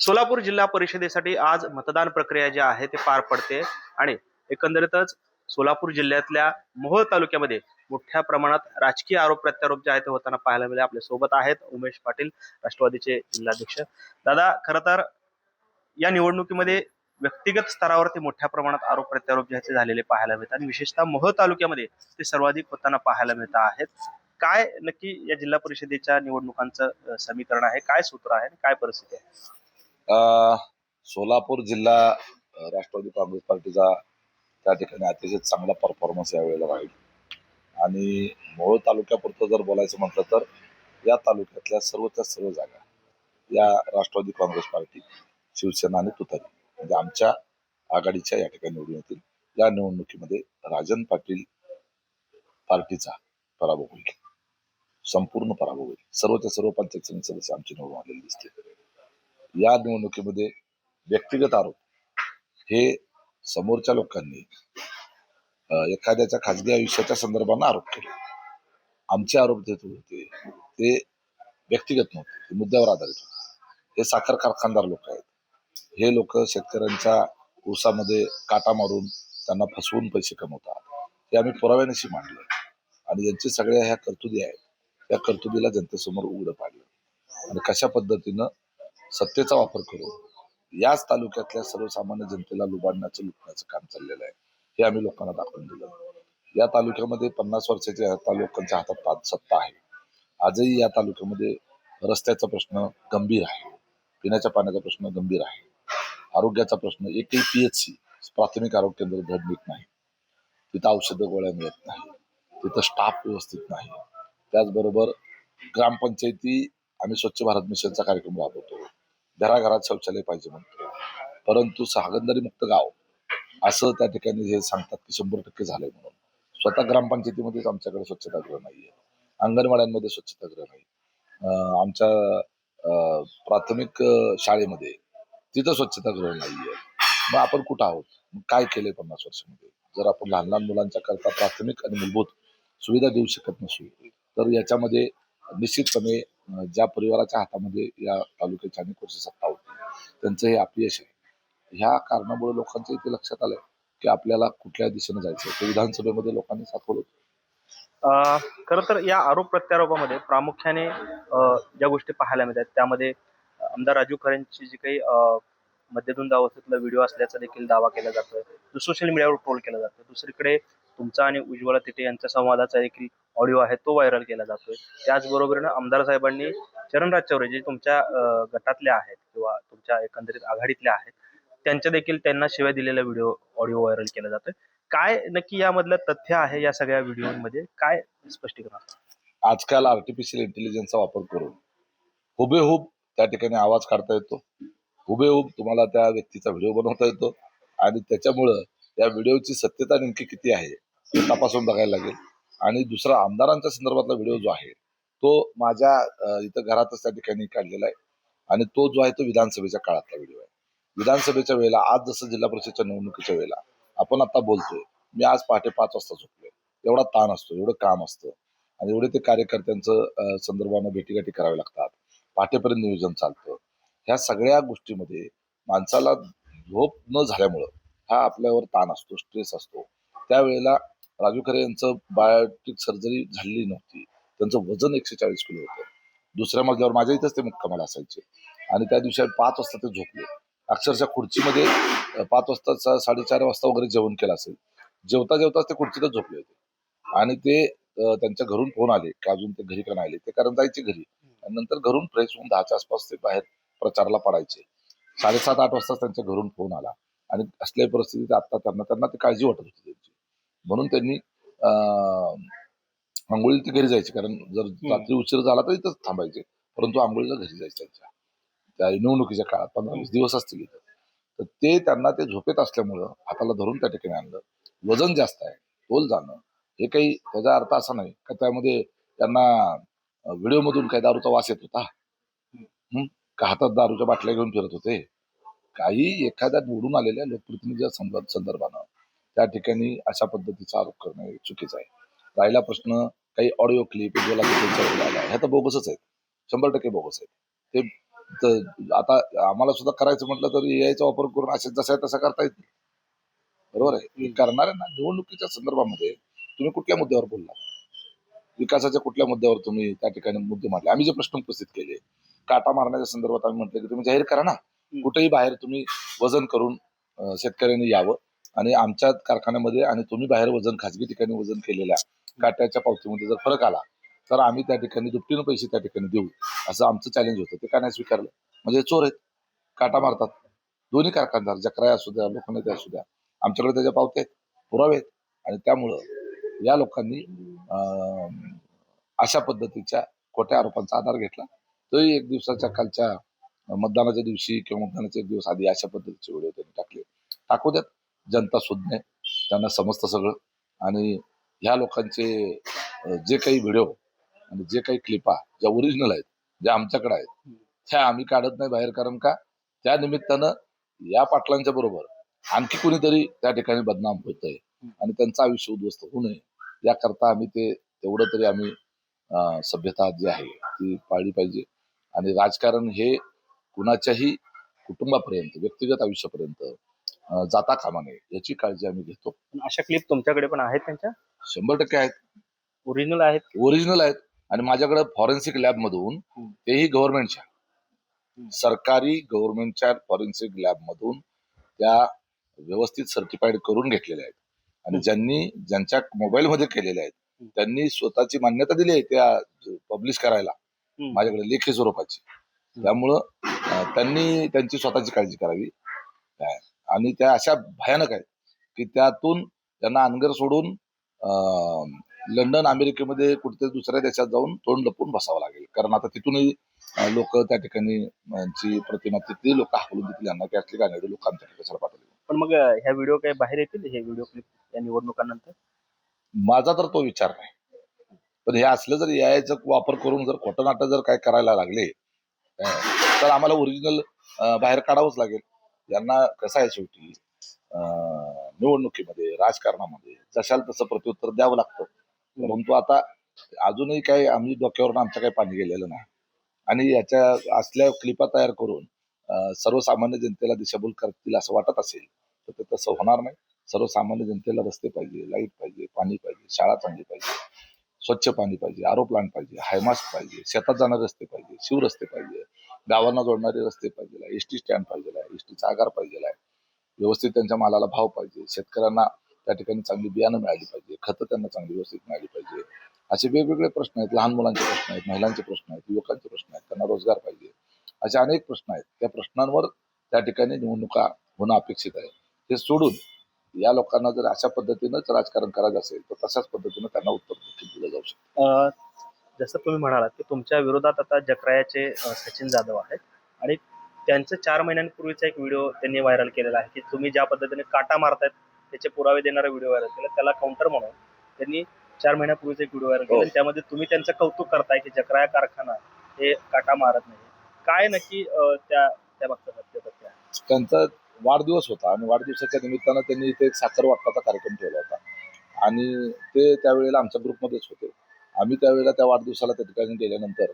सोलापूर जिल्हा परिषदेसाठी आज मतदान प्रक्रिया जी आहे ते पार पडते आणि एकंदरीतच सोलापूर जिल्ह्यातल्या मोहोळ तालुक्यामध्ये मोठ्या प्रमाणात राजकीय आरोप प्रत्यारोप जे आहेत ते होताना पाहायला मिळाले. आपल्या सोबत आहेत उमेश पाटील, राष्ट्रवादीचे जिल्हाध्यक्ष. दादा, खरं तर या निवडणुकीमध्ये व्यक्तिगत स्तरावरती मोठ्या प्रमाणात आरोप प्रत्यारोप जे आहेत ते झालेले पाहायला मिळतात आणि विशेषतः मोहोळ तालुक्यामध्ये ते सर्वाधिक होताना पाहायला मिळत आहेत. काय नक्की या जिल्हा परिषदेच्या निवडणुकांचं समीकरण आहे, काय सूत्र आहे, काय परिस्थिती आहे? सोलापूर जिल्हा राष्ट्रवादी काँग्रेस पार्टीचा त्या ठिकाणी अतिशय चांगला परफॉर्मन्स यावेळेला राहील. आणि मोहोळ तालुक्यापुरतं जर बोलायचं म्हटलं तर या तालुक्यातल्या सर्वच्या सर्व जागा या राष्ट्रवादी काँग्रेस पार्टी, शिवसेना आणि तुतारी म्हणजे आमच्या आघाडीच्या या ठिकाणी निवडून येतील. या निवडणुकीमध्ये राजन पाटील पार्टीचा पराभव होईल, संपूर्ण पराभव होईल. सर्वच्या सर्व पंचायत समिती सदस्य आमचे निवडून आलेले दिसते. या निवडणुकीमध्ये व्यक्तिगत आरोप हे समोरच्या लोकांनी एखाद्याच्या खाजगी आयुष्याच्या संदर्भानं आरोप केले. आमचे आरोप देत होते ते व्यक्तिगत नव्हते, ते मुद्द्यावर आधारित होते. हे साखर कारखानदार लोक आहेत. हे लोक शेतकऱ्यांच्या ऊसामध्ये काटा मारून त्यांना फसवून पैसे कमवतात. हे आम्ही पुराव्यानिशी मांडलं आणि यांची सगळ्या ह्या कर्तुदी आहेत, त्या कर्तुदीला जनतेसमोर उघडं पाडलं आणि कशा पद्धतीनं सत्तेचा वापर करून याच तालुक्यातल्या सर्वसामान्य जनतेला लुबाडण्याचं, लुटण्याचं काम चाललेलं आहे. हे आम्ही लोकांना दाखवून दिलं. या तालुक्यामध्ये 50 वर्षाच्या लोकांच्या हातात सत्ता आहे. आजही या तालुक्यामध्ये रस्त्याचा प्रश्न गंभीर आहे, पिण्याच्या पाण्याचा प्रश्न गंभीर आहे, आरोग्याचा प्रश्न, एकही PHC प्राथमिक आरोग्य केंद्र धड नीट नाही, तिथं औषधं गोळ्या मिळत नाही, तिथं स्टाफ व्यवस्थित नाही. त्याचबरोबर ग्रामपंचायती आम्ही स्वच्छ भारत मिशनचा कार्यक्रम राबवतो, घराघरात शौचालय पाहिजे म्हणतो, परंतु हागणदारी मुक्त गाव असं त्या ठिकाणी हे सांगतात की 100% झालंय म्हणून. स्वतः ग्रामपंचायतीमध्येच आमच्याकडे स्वच्छतागृह नाहीये, अंगणवाड्यांमध्ये स्वच्छतागृह नाही, आमच्या प्राथमिक शाळेमध्ये तिथं स्वच्छतागृह नाहीये. मग आपण कुठं आहोत? काय केलंय 50 वर्षामध्ये? जर आपण लहान लहान मुलांच्या करता प्राथमिक आणि मूलभूत सुविधा देऊ शकत नसू तर याच्यामध्ये निश्चितपणे ज्या परिवाराच्या हातामध्ये या तालुक्याची अनेक वर्ष सत्ता होती त्यांचं हे अपयश आहे. ह्या कारणामुळे लोकांच्या इथे लक्षात आलंय की आपल्याला कुठल्या दिशेने जायचं. ते विधानसभेमध्ये लोकांनी दाखवलं. खरं तर या आरोप प्रत्यारोपामध्ये प्रामुख्याने ज्या गोष्टी पाहायला मिळतात त्यामध्ये आमदार राजू खरेंची जी काही मध्यधुंद अवस्थेतला व्हिडिओ असल्याचा देखील दावा केला जातोय, जो सोशल मीडियावर ट्रोल केला जातोय. दुसरीकडे तुमचा आणि उज्ज्वला तिथे यांच्या संवादाचा देखील ऑडिओ आहे तो व्हायरल केला जातोय. त्याचबरोबरीनं आमदार साहेबांनी चरणराज चौरे जे तुमच्या गटातले आहेत किंवा तुमच्या एकंदरीत आघाडीतले आहेत त्यांच्या देखील त्यांना शिवाय दिलेला व्हिडिओ ऑडिओ व्हायरल केला जातोय. काय नक्की यामधलं तथ्य आहे या सगळ्या व्हिडिओमध्ये, काय स्पष्टीकरण? आजकाल आर्टिफिशियल इंटेलिजन्सचा वापर करून हुबेहूब त्या ठिकाणी आवाज काढता येतो, हुबेहूब तुम्हाला त्या व्यक्तीचा व्हिडिओ बनवता येतो आणि त्याच्यामुळं त्या व्हिडिओची सत्यता नेमकी किती आहे हे तपासून बघायला लागेल. आणि दुसरा आमदारांच्या संदर्भातला व्हिडिओ जो आहे तो माझ्या इथं घरातच त्या ठिकाणी काढलेला आहे आणि तो जो आहे तो विधानसभेच्या काळातला व्हिडिओ आहे. विधानसभेच्या वेळेला आज जसं जिल्हा परिषदेच्या निवडणुकीच्या वेळेला आपण आता बोलतोय, मी आज पहाटे 5 वाजता झोपलोय. एवढा ताण असतो, एवढं काम असतं आणि एवढे ते कार्यकर्त्यांचं संदर्भानं भेटीगाठी करावे लागतात, पहाटेपर्यंत नियोजन चालतं. ह्या सगळ्या गोष्टीमध्ये माणसाला झोप न झाल्यामुळं हा आपल्यावर ताण असतो, स्ट्रेस असतो. त्यावेळेला राजू खरे यांचं बायोटिक सर्जरी झालेली नव्हती, त्यांचं वजन 140 किलो होतं. दुसऱ्या मजल्यावर माझ्या इथंच ते मुक्कामाला असायचे आणि त्या दिवशी 5 वाजता ते झोपले. अक्षरशः खुर्चीमध्ये 5 वाजता 4:30 वाजता वगैरे जेवण केलं असेल, जेवता जेवताच ते खुर्चीतच झोपले होते आणि ते त्यांच्या घरून फोन आले की अजून ते घरी का नाही आले. ते कारण जायचे घरी आणि नंतर घरून फ्रेश होऊन 10च्या आसपास ते बाहेर प्रचाराला पडायचे. 7:30-8 वाजता त्यांच्या घरून फोन आला आणि असल्या परिस्थितीत आता त्यांना ती काळजी वाटत होती त्यांची, म्हणून त्यांनी आंघोळीला ते घरी जायचे. कारण जर रात्री उशीर झाला तर इथंच थांबायचे, परंतु आंघोळीला घरी जायचे. त्यांच्या त्या निवडणुकीच्या काळात 15-20 दिवस असतील इथं. तर ते त्यांना ते झोपेत असल्यामुळं हाताला धरून त्या ठिकाणी आणलं. वजन जास्त आहे, तोल जाणं हे काही त्याचा अर्थ असा नाही का त्यामध्ये त्यांना व्हिडिओ मधून काही दारूचा वास येत होता, का हातात दारूच्या बाटल्या घेऊन फिरत होते. काही एखाद्या निवडून आलेल्या लोकप्रतिनिधीच्या संदर्भानं त्या ठिकाणी अशा पद्धतीचा आरोप करणं चुकीचं आहे. राहिला प्रश्न काही ऑडिओ क्लिप ह्या तर बोगसच आहेत, 100% बोगस आहेत. ते तर आता आम्हाला सुद्धा करायचं म्हटलं तर एआयचा वापर करून असे जसा आहे तसा करता येईल. बरोबर आहे. हे करणार आहे ना. निवडणुकीच्या संदर्भामध्ये तुम्ही कुठल्या मुद्द्यावर बोलला, विकासाच्या कुठल्या मुद्द्यावर तुम्ही त्या ठिकाणी मुद्दे मांडले, आम्ही जे प्रश्न उपस्थित केले, काटा मारण्याच्या संदर्भात आम्ही म्हटलं की तुम्ही जाहीर करा ना, कुठेही बाहेर तुम्ही वजन करून शेतकऱ्यांनी यावं आणि आमच्या कारखान्यामध्ये आणि तुम्ही बाहेर वजन खाजगी ठिकाणी वजन केलेल्या काट्याच्या पावतीमध्ये जर फरक आला तर आम्ही त्या ठिकाणी दुपटीनं पैसे त्या ठिकाणी देऊ, असं आमचं चॅलेंज होतं. ते का नाही स्वीकारलं? म्हणजे चोर आहेत, काटा मारतात. दोन्ही कारखानदार, जकराय असू द्या, लोकनेते असू द्या, आमच्याकडे त्याच्या पावत्या आहेत, पुरावे आहेत. आणि त्यामुळं या लोकांनी अशा पद्धतीच्या खोट्या आरोपांचा आधार घेतला. तोही एक दिवसाच्या कालच्या मतदानाच्या दिवशी किंवा मतदानाच्या एक दिवस आधी अशा पद्धतीचे व्हिडिओ त्यांनी टाकले. टाकू द्यात, जनता सुज्ञ, त्यांना समजतं सगळं. आणि ह्या लोकांचे जे काही व्हिडिओ आणि जे काही क्लिपा ज्या ओरिजिनल आहेत, ज्या आमच्याकडे आहेत, त्या आम्ही काढत नाही बाहेर. कारण का त्या निमित्तानं या पाटलांच्या बरोबर आणखी कुणीतरी त्या ठिकाणी बदनाम होतंय आणि त्यांचं आयुष्य उद्ध्वस्त होऊ नये याकरता आम्ही ते तेवढं तरी आम्ही सभ्यता जी आहे ती पाळली पाहिजे. आणि राजकारण हे कुणाच्याही कुटुंबापर्यंत, व्यक्तिगत आयुष्यापर्यंत जाता कामा नये याची काळजी आम्ही घेतो. अशा क्लिप तुमच्याकडे पण आहेत त्यांच्या? 100% आहेत, ओरिजिनल आहेत? ओरिजिनल आहेत. आणि माझ्याकडे फॉरेन्सिक लॅब मधून, तेही गव्हर्नमेंटच्या, सरकारी गव्हर्नमेंटच्या फॉरेन्सिक लॅब मधून त्या व्यवस्थित सर्टिफाईड करून घेतलेल्या आहेत. आणि ज्यांच्या मोबाईल मध्ये केलेल्या आहेत त्यांनी स्वतःची मान्यता दिली आहे त्या पब्लिश करायला माझ्याकडे लेखी स्वरूपाची. त्यामुळं त्यांनी त्यांची स्वतःची काळजी करावी. आणि त्या अशा भयानक आहेत की त्यातून त्यांना अनगर सोडून लंडन, अमेरिकेमध्ये कुठेतरी दुसऱ्या देशात जाऊन तोंड लपून बसावं लागेल. कारण आता तिथूनही लोक त्या ठिकाणी यांची प्रतिमा, तिथली लोक हाकलून देतील यांना की असली गाण्याचे लोक आमच्याकडे कशाला पाठवले. पण मग ह्या व्हिडिओ काही बाहेर येतील, हे व्हिडिओ क्लिप या निवडणुकांनंतर? माझा तर तो विचार नाही. पण हे असलं जर यायचा वापर करून जर खोटं नाटक जर काय करायला लागले तर आम्हाला ओरिजिनल बाहेर काढावंच लागेल. यांना कसं आहे, शेवटी निवडणुकीमध्ये, राजकारणामध्ये जशाल तसं प्रत्युत्तर द्यावं लागतं. परंतु आता अजूनही काही आम्ही डोक्यावरून आमच्या काही पाणी गेलेलं नाही. आणि याच्या असल्या क्लिपा तयार करून सर्वसामान्य जनतेला दिशाभूल करतील असं वाटत असेल तर ते तसं होणार नाही. सर्वसामान्य जनतेला रस्ते पाहिजे, लाईट पाहिजे, पाणी पाहिजे, शाळा चांगली पाहिजे, स्वच्छ पाणी पाहिजे, आरो प्लांट पाहिजे, हायमास्ट पाहिजे, शेतात जाणारे रस्ते पाहिजे, शिवरस्ते पाहिजे, गावांना जोडणारे रस्ते पाहिजे, एसटी स्टँड पाहिजे, एसटीचा आगार पाहिजे, व्यवस्थित त्यांच्या मालाला भाव पाहिजे, शेतकऱ्यांना त्या ठिकाणी चांगली बियाणं मिळाली पाहिजे, खतं त्यांना चांगली व्यवस्थित मिळाली पाहिजे. असे वेगवेगळे प्रश्न आहेत. लहान मुलांचे प्रश्न आहेत, महिलांचे प्रश्न आहेत, युवकांचे प्रश्न आहेत, त्यांना रोजगार पाहिजे, असे अनेक प्रश्न आहेत. त्या प्रश्नांवर त्या ठिकाणी निवडणुका होणं अपेक्षित आहे. हे सोडून या लोकांना जर अशा पद्धतीनंच राजकारण करायचं असेल तर तशाच पद्धतीनं त्यांना उत्तर दिलं जाऊ शकतं. जसं तुम्ही म्हणालात की तुमच्या विरोधात आता जकरायाचे सचिन जाधव आहेत आणि त्यांचं 4 महिन्यांपूर्वीचा एक व्हिडिओ त्यांनी व्हायरल केलेला आहे की तुम्ही ज्या पद्धतीने काटा मारतायत त्याचे पुरावे देणारा व्हिडिओ व्हायरल केला. त्याला काउंटर म्हणून त्यांनी 4 महिन्यापूर्वीचा एक व्हिडिओ व्हायरल केला आणि त्यामध्ये तुम्ही त्यांचं कौतुक करताय की जकराया कारखाना हे काटा मारत नाही. काय नक्की त्या बाबतीत सत्यता आहे? त्यांचा वाढदिवस होता आणि वाढदिवसाच्या निमित्तानं त्यांनी इथे एक साखर वाटपाचा कार्यक्रम ठेवला होता आणि ते त्यावेळेला आमच्या ग्रुपमध्येच होते. आम्ही त्यावेळेला त्या वाढदिवसाला त्या ठिकाणी गेल्यानंतर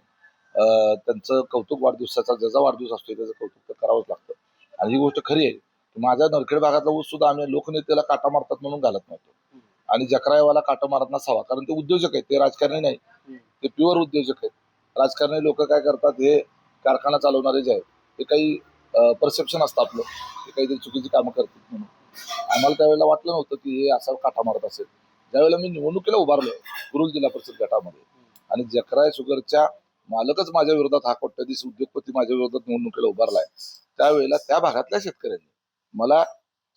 त्यांचं कौतुक, वाढदिवसाचा ज्याचा वाढदिवस असतो त्याचं कौतुक तर करावंच लागतं. आणि ही गोष्ट खरी आहे की माझ्या नरखेड भागातला ऊस सुद्धा आम्ही लोकनेत्याला काटा मारतात म्हणून घालत नव्हतो आणि जकरायावाला काटा मारत नसावा, कारण ते उद्योजक आहेत, ते राजकारणी नाही, ते प्युअर उद्योजक आहेत. राजकारणी लोक काय करतात, हे कारखाना चालवणारे जे आहेत ते काही परसेप्शन असतं आपलं, ते काहीतरी चुकीची कामं करतात म्हणून. आम्हाला त्यावेळेला वाटलं नव्हतं की हे असा काटा मारत असेल. ज्यावेळेला मी निवडणुकीला उभारलोय कुरुल जिल्हा परिषद गटामध्ये आणि जकराय शुगरच्या मालकच माझ्या विरोधात, हा कोट्याधीश उद्योगपती माझ्या विरोधात निवडणुकीला उभारलाय, त्यावेळेला त्या भागातल्या शेतकऱ्यांनी मला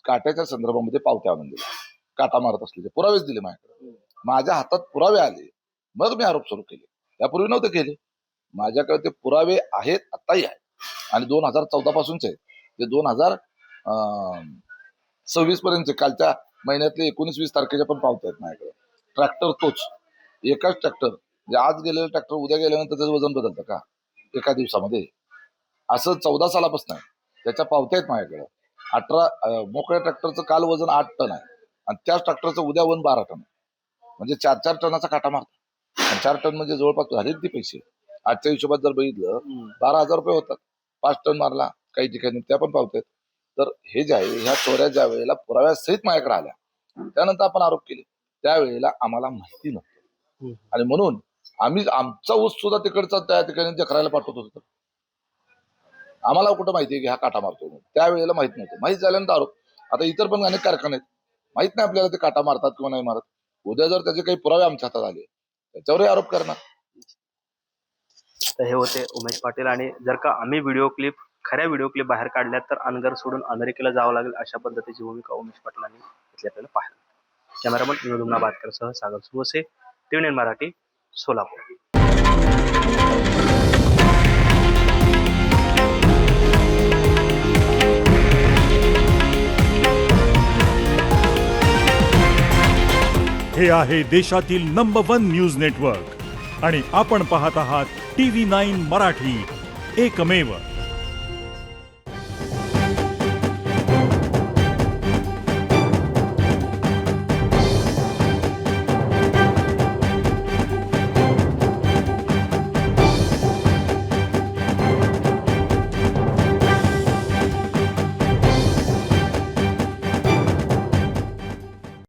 काट्याच्या संदर्भामध्ये पावत्या आणून दिल्या, काटा मारत असलेले पुरावेच दिले माझ्याकडे. माझ्या हातात पुरावे आले, मग मी आरोप सुरू केले. त्यापूर्वी नव्हते केले. माझ्याकडे ते पुरावे आहेत, आत्ताही आहेत आणि 2014 पासूनचे आहेत. ते 2026 पर्यंतचे, कालच्या महिन्यातले 19-20 तारखेच्या पण पावत्या आहेत माझ्याकडे. ट्रॅक्टर तोच, एकाच ट्रॅक्टर, म्हणजे आज गेलेलं ट्रॅक्टर उद्या गेल्यानंतर त्याचं वजन बदलतं का एका दिवसामध्ये? असं 14 सालापासून आहे. त्याच्या पावत्या आहेत माझ्याकडे. 18 मोकळ्या ट्रॅक्टरचं काल वजन 8 टन आहे आणि त्याच ट्रॅक्टरचं उद्या वजन 12 टन आहे. म्हणजे 4-4 टनाचा काटा मारतो. 4 टन म्हणजे जवळपास झाले ते पैसे. आजच्या हिशोबात जर बघितलं 12,000 रुपये होतात. 5 टन मारला, काही ठिकाणी त्या पण पावतात. तर हे जे आहे ह्या चोऱ्या ज्या वेळेला पुराव्यासहित माझ्याकडे आल्या त्यानंतर आपण आरोप केले त्यावेळेला आम्हाला माहिती नव्हतं आणि म्हणून आम्ही आमचा ऊस सुद्धा तिकडचा त्या ठिकाणी जखरायला पाठवत होतो. आम्हाला कुठं माहितीये की हा काटा मारतो म्हणून त्यावेळेला माहित नव्हतं. माहित झाल्यानंतर आरोप. आता इतर पण अनेक कारखाने आहेत, माहित नाही आपल्याला ते काटा मारतात किंवा नाही मारत. उद्या जर त्याचे काही पुरावे आमच्या हातात आले त्याच्यावरही आरोप करणार. तर हे होते उमेश पाटील. आणि जर का आम्ही खऱ्या व्हिडिओ क्लिप बाहेर काढल्या तर अनगर सोडून अमेरिकेला जावं लागेल अशा पद्धतीची भूमिका उमेश पाटलांनी घेतली आपल्याला पाहायला. कॅमेरामन विनोद बातकर सह सागर सुवसे, टीव्ही 9 मराठी, सोलापूर. हे आहे देशातील नंबर 1 न्यूज नेटवर्क आणि आपण पाहत आहात TV9 मराठी, एकमेव.